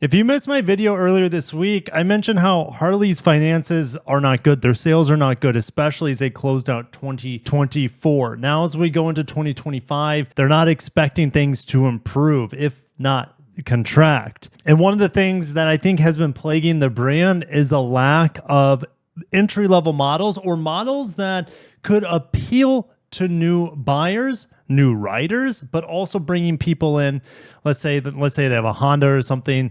If you missed my video earlier this week, I mentioned how Harley's finances are not good. Their sales are not good, especially as they closed out 2024. Now, as we go into 2025, they're not expecting things to improve, if not contract. And one of the things that I think has been plaguing the brand is a lack of entry-level models or models that could appeal to new buyers, new riders, but also bringing people in. Let's say they have a Honda or something,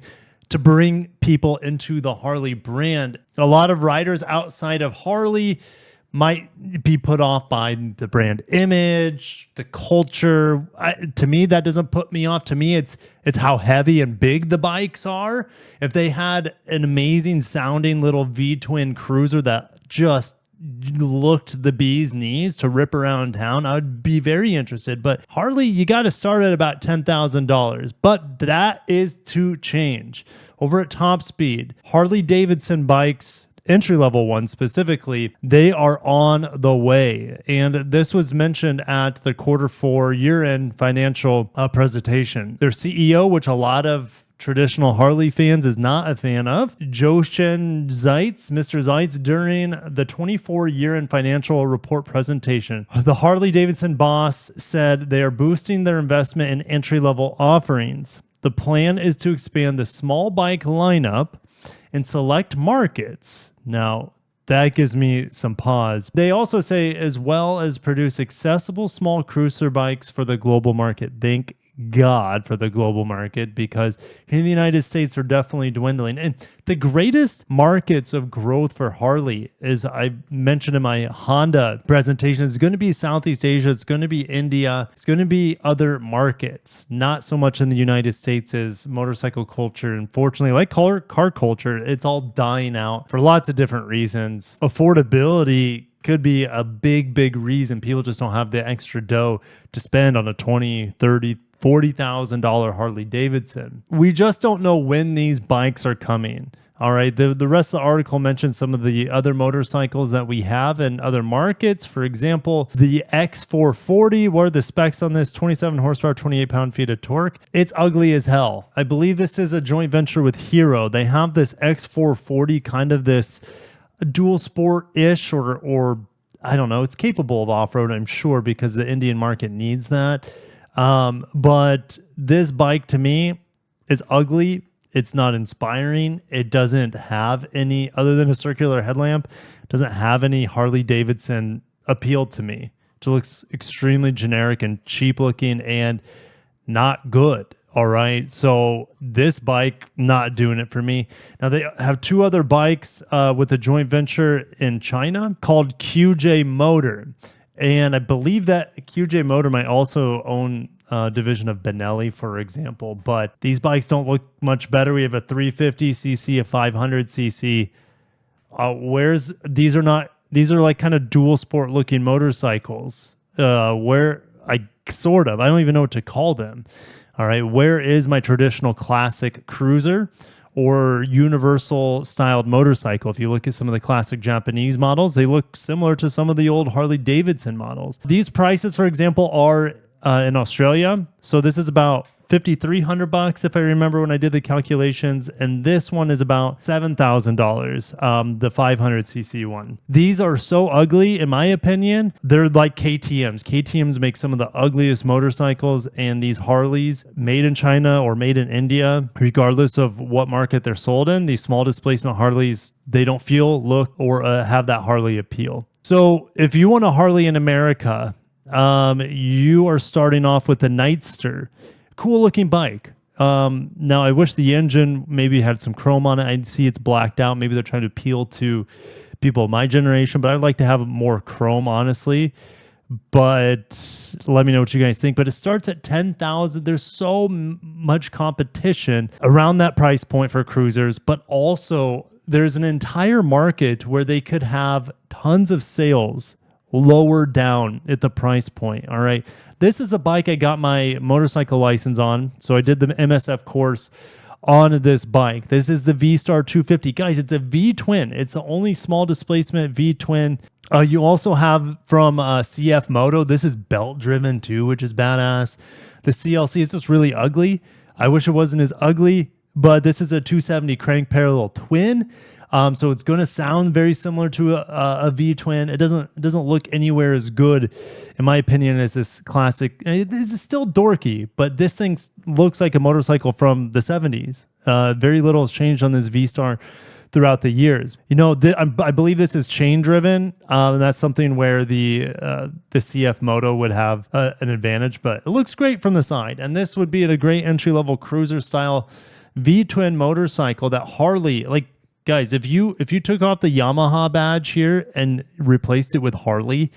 to bring people into the Harley brand. A lot of riders outside of Harley might be put off by the brand image, the culture. To me, that doesn't put me off. To me, it's how heavy and big the bikes are. If they had an amazing sounding little V-twin cruiser that just looked the bee's knees to rip around town, I would be very interested. But Harley, you got to start at about $10,000. But that is to change. Over at Top Speed, Harley Davidson bikes, entry-level ones specifically, they are on the way. And this was mentioned at the Q4 year-end financial presentation. Their CEO, which a lot of traditional Harley fans is not a fan of, Mr. Zeitz, during the 24 year-end financial report presentation, the Harley Davidson boss said they are boosting their investment in entry-level offerings. The plan is to expand the small bike lineup in select markets. Now, that gives me some pause. They also say, as well as produce accessible small cruiser bikes for the global market. Thank God for the global market, because here in the United States they're definitely dwindling. And the greatest markets of growth for Harley, is I mentioned in my Honda presentation, is going to be Southeast Asia, it's going to be India, it's going to be other markets, not so much in the United States. As motorcycle culture, unfortunately, like car culture, it's all dying out for lots of different reasons. Affordability could be a big reason. People just don't have the extra dough to spend on a $20,000, $30,000, $40,000 Harley Davidson. We just don't know when these bikes are coming. All right. The rest of the article mentions some of the other motorcycles that we have in other markets. For example, the X440, what are the specs on this? 27 horsepower, 28 pound-feet of torque. It's ugly as hell. I believe this is a joint venture with Hero. They have this X440, kind of this dual sport-ish, or I don't know. It's capable of off-road, I'm sure, because the Indian market needs that. But this bike to me is ugly. It's not inspiring. It doesn't have any, other than a circular headlamp, doesn't have any Harley Davidson appeal to me. It looks extremely generic and cheap looking and not good. All right. So this bike, not doing it for me. Now they have two other bikes with a joint venture in China called QJ Motor. And I believe that QJ Motor might also own a division of Benelli, for example. But these bikes don't look much better. We have a 350cc, a 500cc. These are like kind of dual sport looking motorcycles. I don't even know what to call them. All right. Where is my traditional classic cruiser or universal styled motorcycle? If you look at some of the classic Japanese models, they look similar to some of the old Harley Davidson models. These prices, for example, are in Australia. So this is about $5,300 if I remember when I did the calculations, and this one is about $7,000, the 500cc one. These are so ugly, in my opinion. They're like KTMs. KTMs make some of the ugliest motorcycles, and these Harleys, made in China or made in India, regardless of what market they're sold in, these small displacement Harleys, they don't feel, look, or have that Harley appeal. So if you want a Harley in America, you are starting off with the Nightster. Cool looking bike. Now I wish the engine maybe had some chrome on it. I see it's blacked out. Maybe they're trying to appeal to people of my generation, but I'd like to have more chrome, honestly. But let me know what you guys think. But it starts at $10,000. There's so much competition around that price point for cruisers, but also there's an entire market where they could have tons of sales lower down at the price point. All right. This is a bike I got my motorcycle license on. So I did the MSF course on this bike. This is the V-Star 250. Guys, it's a V-twin. It's the only small displacement V-twin. You also have from CF Moto. This is belt driven too, which is badass. The CLC is just really ugly. I wish it wasn't as ugly, but this is a 270 crank parallel twin. So it's going to sound very similar to a V twin. It doesn't look anywhere as good, in my opinion, as this classic. It's still dorky, but this thing looks like a motorcycle from the 70s. Very little has changed on this V-Star throughout the years. You know, I believe this is chain driven, and that's something where the CF Moto would have an advantage, but it looks great from the side. And this would be a great entry-level cruiser style V-twin motorcycle that Harley, like, guys, if you took off the Yamaha badge here and replaced it with Harley,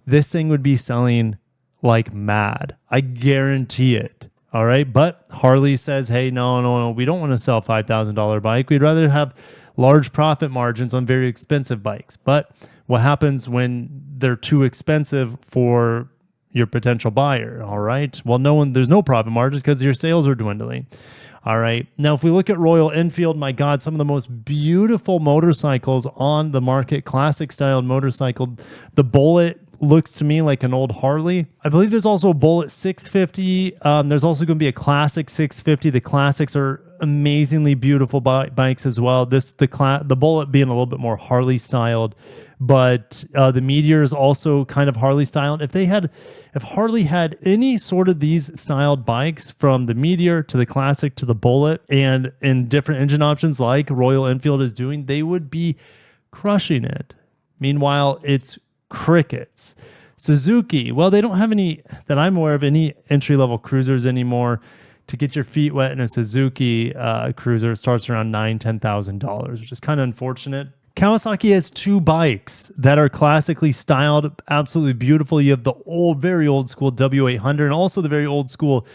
this thing would be selling like mad. I guarantee it. All right. But Harley says, hey, no, we don't want to sell a $5,000 bike. We'd rather have large profit margins on very expensive bikes. But what happens when they're too expensive for your potential buyer? All right. Well, there's no profit margins because your sales are dwindling. All right. Now, if we look at Royal Enfield, my God, some of the most beautiful motorcycles on the market, classic styled motorcycle. The Bullet looks to me like an old Harley. I believe there's also a Bullet 650. There's also going to be a classic 650. The classics are amazingly beautiful bikes as well. The Bullet being a little bit more Harley styled, but the Meteor is also kind of Harley styled. If Harley had any sort of these styled bikes, from the Meteor to the Classic to the Bullet, and in different engine options like Royal Enfield is doing, they would be crushing it. Meanwhile, it's crickets. Suzuki, well, they don't have any, that I'm aware of, any entry-level cruisers anymore. To get your feet wet in a Suzuki cruiser starts around $9,000-$10,000, which is kind of unfortunate. Kawasaki has two bikes that are classically styled, absolutely beautiful. You have the very old school W800 and also the very old school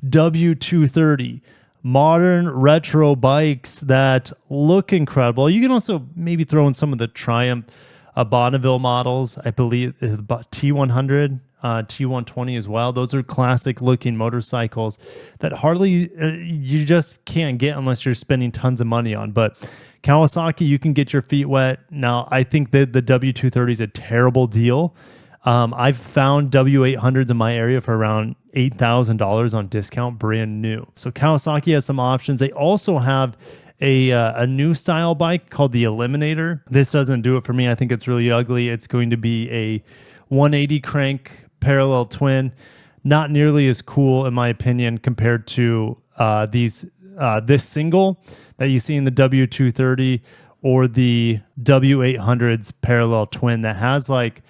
W230. Modern retro bikes that look incredible. You can also maybe throw in some of the Triumph Bonneville models. I believe about T100, T120 as well. Those are classic looking motorcycles that Harley you just can't get unless you're spending tons of money on. But Kawasaki, you can get your feet wet. Now, I think that the W230 is a terrible deal. I've found W800s in my area for around $8,000 on discount, brand new. So Kawasaki has some options. They also have a new style bike called the Eliminator. This doesn't do it for me. I think it's really ugly. It's going to be a 180 crank parallel twin. Not nearly as cool, in my opinion, compared to this single that you see in the W230 or the W800's parallel twin that has like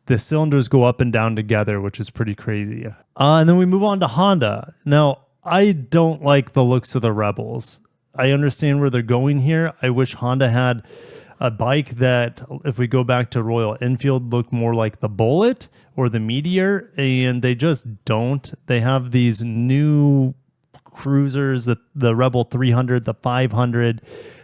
the cylinders go up and down together, which is pretty crazy. And then we move on to Honda. Now, I don't like the looks of the Rebels. I understand where they're going here. I wish Honda had a bike that, if we go back to Royal Enfield, looked more like the Bullet or the Meteor, and they just don't. They have these new cruisers, the Rebel 300, the 500.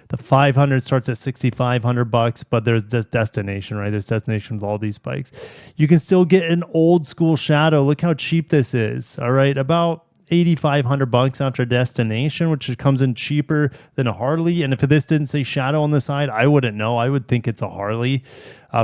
The 500 starts at $6,500, but there's this Destination, right? There's Destination with all these bikes. You can still get an old school Shadow. Look how cheap this is. All right, about $8,500 after Destination, which comes in cheaper than a Harley. And if this didn't say Shadow on the side, I wouldn't know. I would think it's a Harley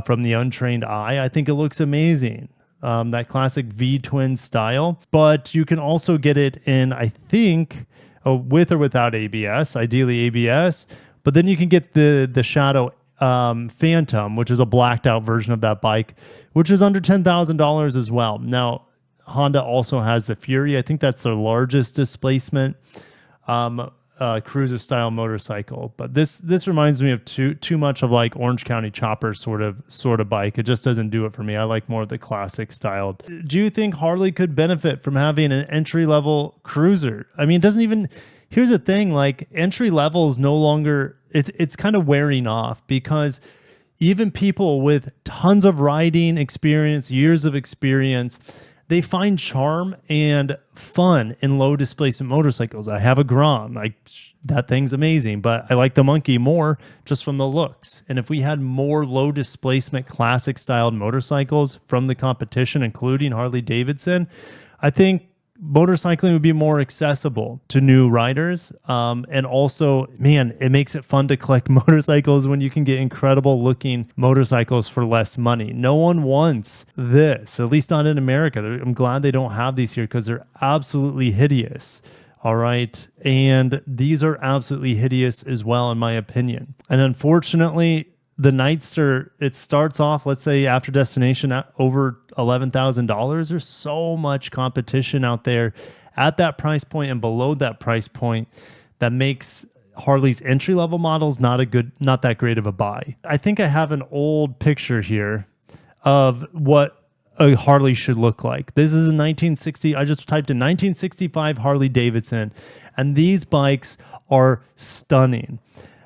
from the untrained eye. I think it looks amazing. That classic V-twin style. But you can also get it in, I think, with or without ABS, ideally ABS. But then you can get the Shadow Phantom, which is a blacked out version of that bike, which is under $10,000 as well. Now, Honda also has the Fury. I think that's their largest displacement cruiser style motorcycle. But this reminds me of too much of like Orange County Chopper sort of bike. It just doesn't do it for me. I like more of the classic style. Do you think Harley could benefit from having an entry level cruiser? I mean, it doesn't even. Here's the thing: like entry level is no longer. It's kind of wearing off, because even people with tons of riding experience, years of experience, they find charm and fun in low displacement motorcycles. I have a Grom. That thing's amazing, but I like the Monkey more just from the looks. And if we had more low displacement classic styled motorcycles from the competition, including Harley Davidson, I think motorcycling would be more accessible to new riders. And also, man, it makes it fun to collect motorcycles when you can get incredible looking motorcycles for less money. No one wants this, at least not in America. I'm glad they don't have these here, because they're absolutely hideous. All right. And these are absolutely hideous as well, in my opinion. And unfortunately, the Nightster, it starts off, let's say after destination at over $11,000. There's so much competition out there at that price point and below that price point that makes Harley's entry level models not that great of a buy. I think I have an old picture here of what a Harley should look like. This is a 1960. I just typed in 1965 Harley Davidson, and these bikes are stunning.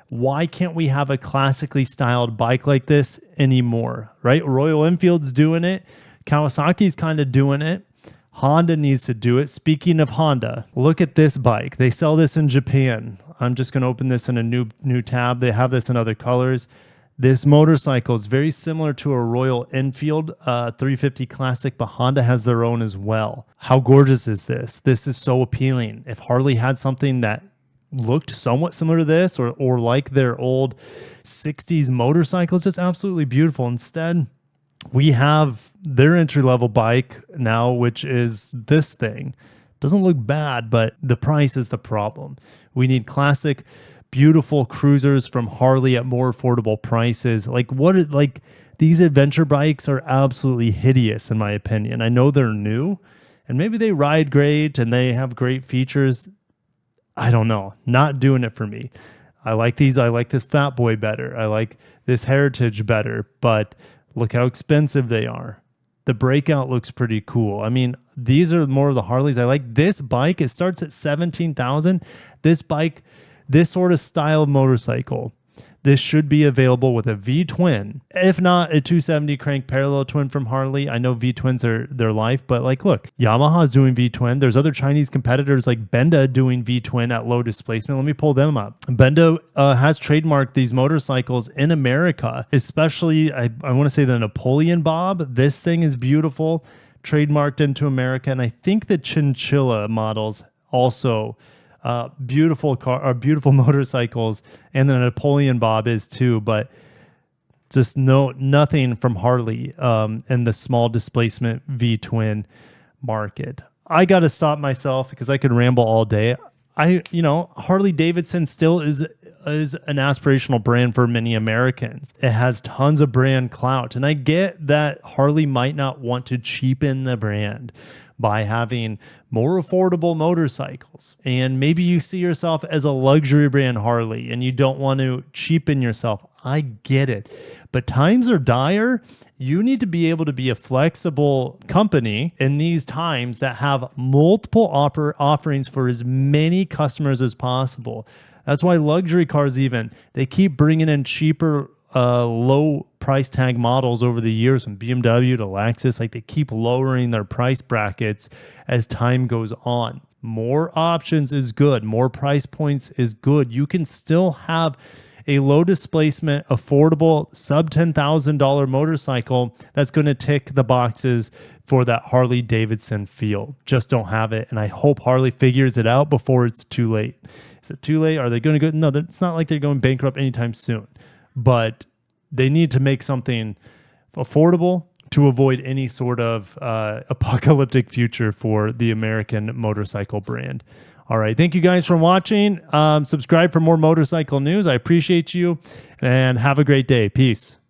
Why can't we have a classically styled bike like this anymore, right? Royal Enfield's doing it. Kawasaki's kind of doing it. Honda needs to do it. Speaking of Honda, look at this bike. They sell this in Japan. I'm just going to open this in a new tab. They have this in other colors. This motorcycle is very similar to a Royal Enfield 350 Classic, but Honda has their own as well. How gorgeous is this? This is so appealing. If Harley had something that looked somewhat similar to this or like their old 60s motorcycles, it's absolutely beautiful. Instead, we have their entry-level bike now, which is this thing. Doesn't look bad, but the price is the problem. We need classic, beautiful cruisers from Harley at more affordable prices. Like these adventure bikes are absolutely hideous in my opinion. I know they're new and maybe they ride great and they have great features. I don't know. Not doing it for me. I like these. I like this Fat Boy better. I like this Heritage better, but look how expensive they are. The Breakout looks pretty cool. I mean, these are more of the Harleys. I like this bike. It starts at $17,000. This bike, this sort of style of motorcycle, this should be available with a V-twin, if not a 270 crank parallel twin from Harley. I know V-twins are their life, but like, look, Yamaha's doing V-twin. There's other Chinese competitors like Benda doing V-twin at low displacement. Let me pull them up. Benda has trademarked these motorcycles in America, especially, I want to say the Napoleon Bob. This thing is beautiful, trademarked into America. And I think the Chinchilla models also beautiful motorcycles, and the Napoleon Bob is too, but just nothing from Harley in the small displacement V-twin market. I got to stop myself because I could ramble all day. Harley Davidson still is an aspirational brand for many Americans. It has tons of brand clout, and I get that Harley might not want to cheapen the brand by having more affordable motorcycles. And maybe you see yourself as a luxury brand Harley and you don't want to cheapen yourself. I get it. But times are dire. You need to be able to be a flexible company in these times that have multiple offerings for as many customers as possible. That's why luxury cars they keep bringing in cheaper low price tag models over the years, from BMW to Lexus. Like, they keep lowering their price brackets as time goes on. More options is good. More price points is good. You can still have a low displacement, affordable, sub $10,000 motorcycle that's going to tick the boxes for that Harley Davidson feel. Just don't have it. And I hope Harley figures it out before it's too late. Is it too late? Are they going to go? No, it's not like they're going bankrupt anytime soon. But they need to make something affordable to avoid any sort of apocalyptic future for the American motorcycle brand. All right. Thank you guys for watching. Subscribe for more motorcycle news. I appreciate you, and have a great day. Peace.